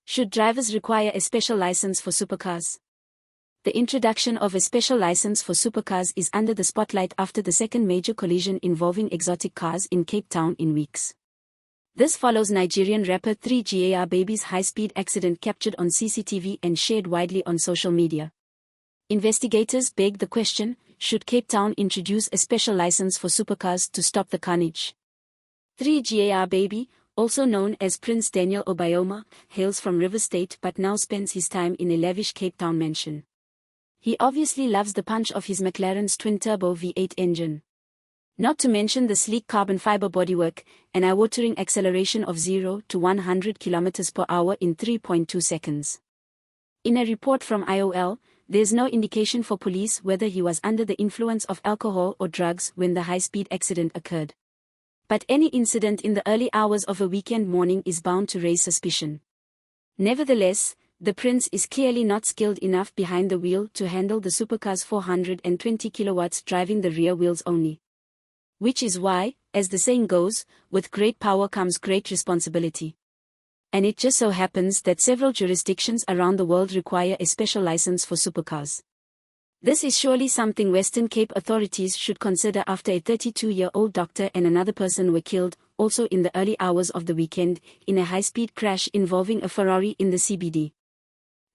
Should drivers require a special license for supercars? The introduction of a special license for supercars is under the spotlight after the second major collision involving exotic cars in Cape Town in weeks. This follows Nigerian rapper 3GAR Baby's high-speed accident captured on CCTV and shared widely on social media. Investigators beg the question, should Cape Town introduce a special license for supercars to stop the carnage? 3GAR Baby, also known as Prince Daniel Obayoma, hails from River State but now spends his time in a lavish Cape Town mansion. He obviously loves the punch of his McLaren's twin-turbo V8 engine. Not to mention the sleek carbon fiber bodywork, an eye-watering acceleration of 0 to 100 km per hour in 3.2 seconds. In a report from IOL, there's no indication for police whether he was under the influence of alcohol or drugs when the high-speed accident occurred. But any incident in the early hours of a weekend morning is bound to raise suspicion. Nevertheless, the prince is clearly not skilled enough behind the wheel to handle the supercar's 420 kilowatts driving the rear wheels only. Which is why, as the saying goes, with great power comes great responsibility. And it just so happens that several jurisdictions around the world require a special license for supercars. This is surely something Western Cape authorities should consider after a 32-year-old doctor and another person were killed, also in the early hours of the weekend, in a high-speed crash involving a Ferrari in the CBD.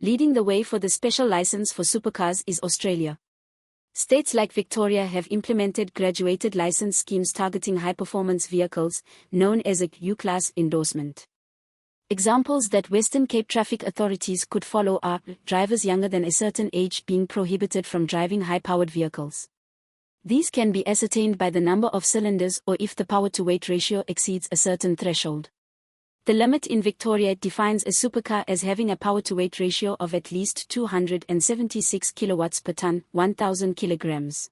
Leading the way for the special license for supercars is Australia. States like Victoria have implemented graduated license schemes targeting high-performance vehicles, known as a U-Class endorsement. Examples that Western Cape traffic authorities could follow are drivers younger than a certain age being prohibited from driving high-powered vehicles. These can be ascertained by the number of cylinders or if the power-to-weight ratio exceeds a certain threshold. The limit in Victoria defines a supercar as having a power-to-weight ratio of at least 276 kilowatts per ton, 1,000 kilograms.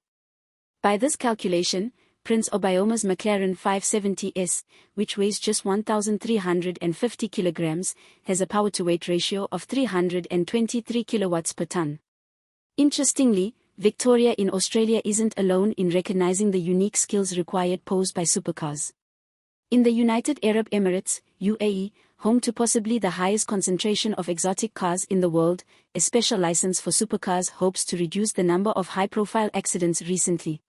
By this calculation, Prince Obayoma's McLaren 570S, which weighs just 1,350 kilograms, has a power-to-weight ratio of 323 kilowatts per ton. Interestingly, Victoria in Australia isn't alone in recognizing the unique skills required posed by supercars. In the United Arab Emirates, UAE, home to possibly the highest concentration of exotic cars in the world, a special license for supercars hopes to reduce the number of high-profile accidents recently.